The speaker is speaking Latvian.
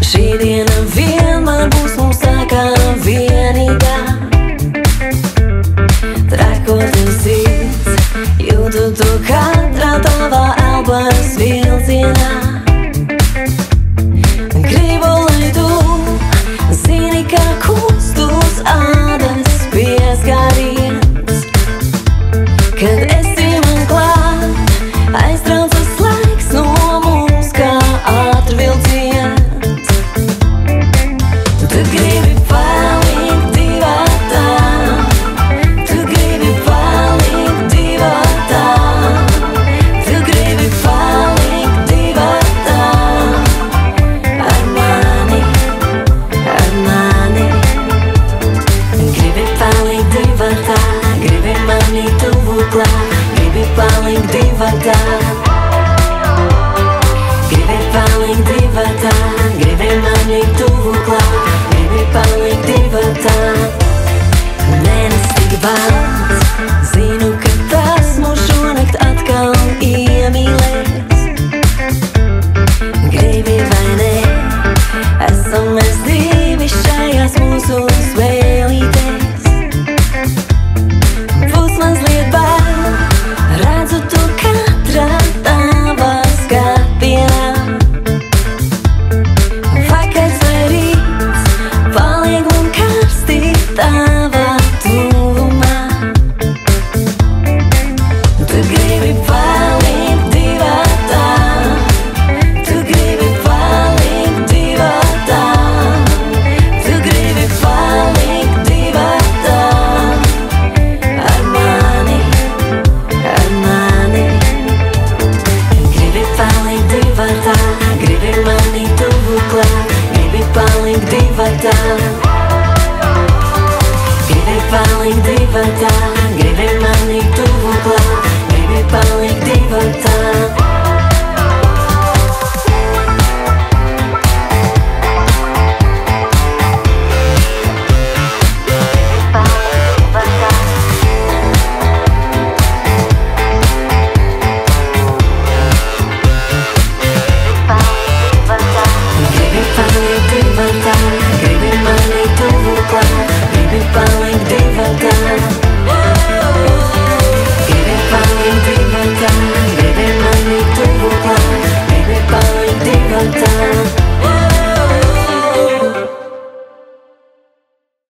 Šī diena vienmēr būs mums tā kā vienīgā. Trekot sirds, jūtu to katrā tavā elpas vilcienā. Gribu, lai tu zini, kā kustus ādas pieskāriens. Kad esi man klāt, aiztraucas laiks no mums kā ātrvilciens. Tu gribi palikt divatā, tu gribi palikt divatā, tu gribi palikt divatā. Ar mani, gribi palikt divatā, gribi mani tuvu klāt.